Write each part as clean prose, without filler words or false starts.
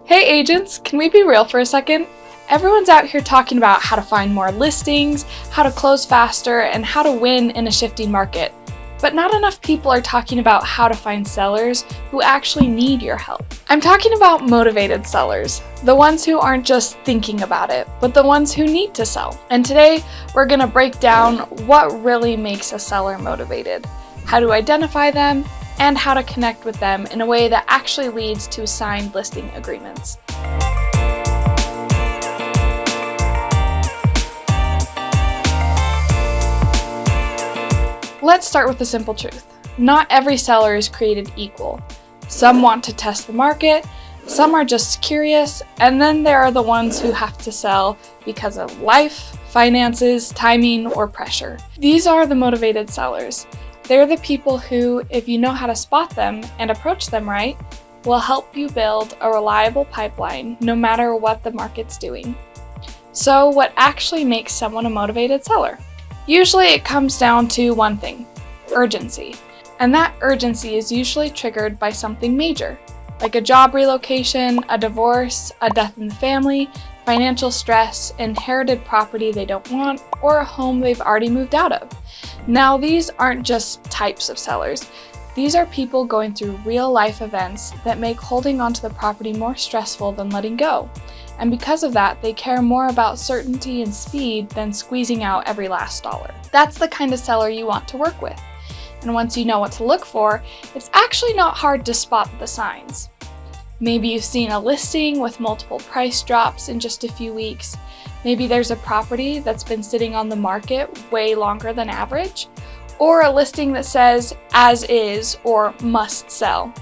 Hey agents, can we be real for a second? Everyone's out here talking about how to find more listings, how to close faster, and how to win in a shifting market. But not enough people are talking about how to find sellers who actually need your help. I'm talking about motivated sellers, the ones who aren't just thinking about it, but the ones who need to sell. And today, we're gonna break down what really makes a seller motivated, how to identify them, and how to connect with them in a way that actually leads to signed listing agreements. Let's start with the simple truth. Not every seller is created equal. Some want to test the market, some are just curious, and then there are the ones who have to sell because of life, finances, timing, or pressure. These are the motivated sellers. They're the people who, if you know how to spot them and approach them right, will help you build a reliable pipeline no matter what the market's doing. So what actually makes someone a motivated seller? Usually it comes down to one thing: urgency. And that urgency is usually triggered by something major, like a job relocation, a divorce, a death in the family, financial stress, inherited property they don't want, or a home they've already moved out of. Now, these aren't just types of sellers. These are people going through real-life events that make holding onto the property more stressful than letting go. And because of that, they care more about certainty and speed than squeezing out every last dollar. That's the kind of seller you want to work with. And once you know what to look for, it's actually not hard to spot the signs. Maybe you've seen a listing with multiple price drops in just a few weeks. Maybe there's a property that's been sitting on the market way longer than average, or a listing that says as is or must sell.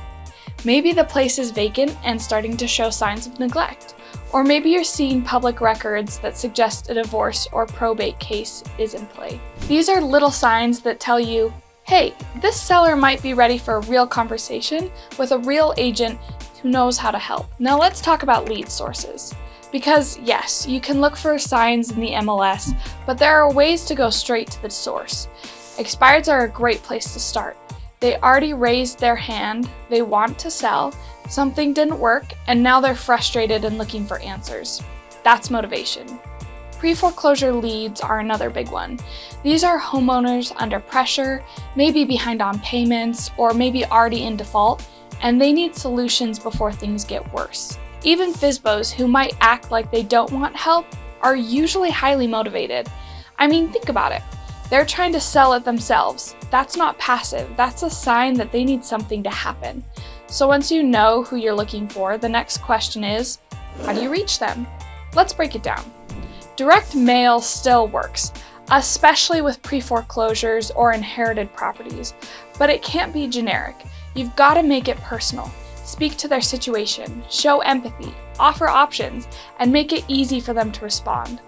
Maybe the place is vacant and starting to show signs of neglect, or maybe you're seeing public records that suggest a divorce or probate case is in play. These are little signs that tell you, hey, this seller might be ready for a real conversation with a real agent who knows how to help. Now let's talk about lead sources. Because yes, you can look for signs in the MLS, but there are ways to go straight to the source. Expireds are a great place to start. They already raised their hand, they want to sell, something didn't work, and now they're frustrated and looking for answers. That's motivation. Pre-foreclosure leads are another big one. These are homeowners under pressure, maybe behind on payments, or maybe already in default, and they need solutions before things get worse. Even FSBOs who might act like they don't want help are usually highly motivated. I mean, think about it. They're trying to sell it themselves. That's not passive. That's a sign that they need something to happen. So once you know who you're looking for, the next question is, how do you reach them? Let's break it down. Direct mail still works, especially with pre-foreclosures or inherited properties, but it can't be generic. You've got to make it personal. Speak to their situation, show empathy, offer options, and make it easy for them to respond.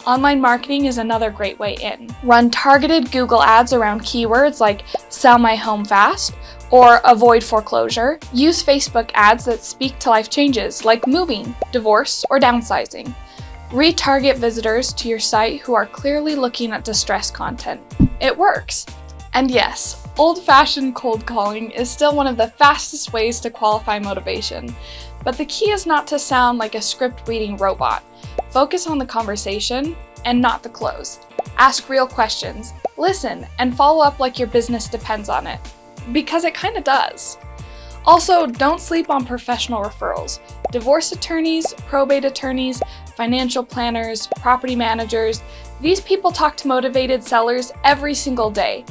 Online marketing is another great way in. Run targeted Google ads around keywords like sell my home fast or avoid foreclosure. Use Facebook ads that speak to life changes like moving, divorce, or downsizing. Retarget visitors to your site who are clearly looking at distress content. It works. And yes, old-fashioned cold calling is still one of the fastest ways to qualify motivation. But the key is not to sound like a script-reading robot. Focus on the conversation and not the close. Ask real questions, listen, and follow up like your business depends on it. Because it kind of does. Also, don't sleep on professional referrals. Divorce attorneys, probate attorneys, financial planners, property managers, these people talk to motivated sellers every single day.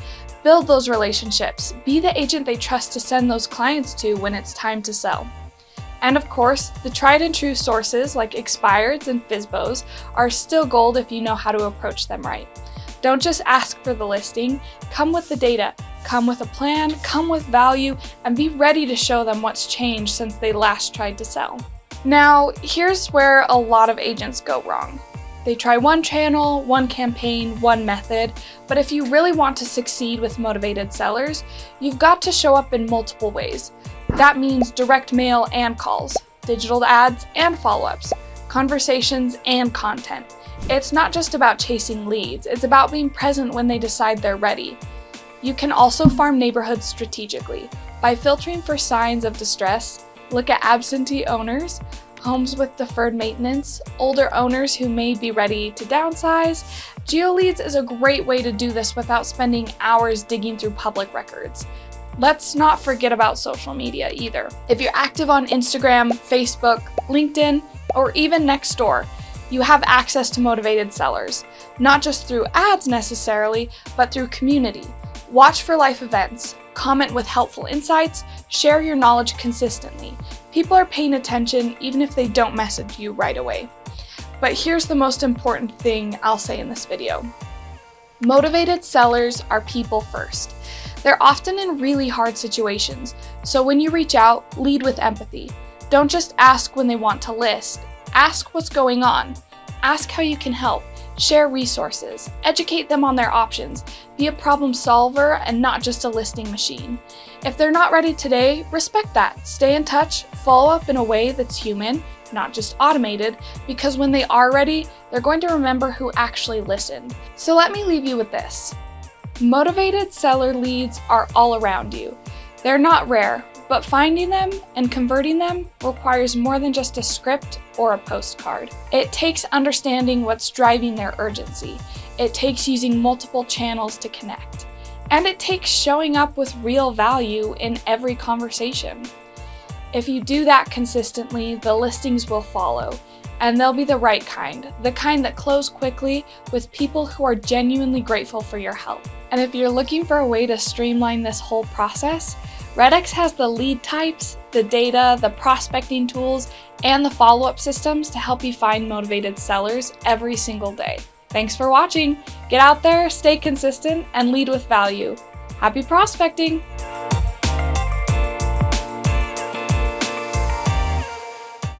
Build those relationships. Be the agent they trust to send those clients to when it's time to sell. And of course, the tried and true sources like expireds and FSBOs are still gold if you know how to approach them right. Don't just ask for the listing, come with the data, come with a plan, come with value, and be ready to show them what's changed since they last tried to sell. Now, here's where a lot of agents go wrong. They try one channel, one campaign, one method, but if you really want to succeed with motivated sellers, you've got to show up in multiple ways. That means direct mail and calls, digital ads and follow-ups, conversations and content. It's not just about chasing leads, it's about being present when they decide they're ready. You can also farm neighborhoods strategically by filtering for signs of distress, look at absentee owners, homes with deferred maintenance, older owners who may be ready to downsize, GeoLeads is a great way to do this without spending hours digging through public records. Let's not forget about social media either. If you're active on Instagram, Facebook, LinkedIn, or even Nextdoor, you have access to motivated sellers, not just through ads necessarily, but through community. Watch for life events, comment with helpful insights, share your knowledge consistently. People are paying attention even if they don't message you right away. But here's the most important thing I'll say in this video. Motivated sellers are people first. They're often in really hard situations, so when you reach out, lead with empathy. Don't just ask when they want to list. Ask what's going on. Ask how you can help. Share resources. Educate them on their options. Be a problem solver and not just a listing machine. If they're not ready today, respect that. Stay in touch, follow up in a way that's human, not just automated, because when they are ready, they're going to remember who actually listened. So let me leave you with this. Motivated seller leads are all around you. They're not rare, but finding them and converting them requires more than just a script or a postcard. It takes understanding what's driving their urgency. It takes using multiple channels to connect. And it takes showing up with real value in every conversation. If you do that consistently, the listings will follow. And they'll be the right kind, the kind that close quickly with people who are genuinely grateful for your help. And if you're looking for a way to streamline this whole process, REDX has the lead types, the data, the prospecting tools, and the follow-up systems to help you find motivated sellers every single day. Thanks for watching. Get out there, stay consistent, and lead with value. Happy prospecting!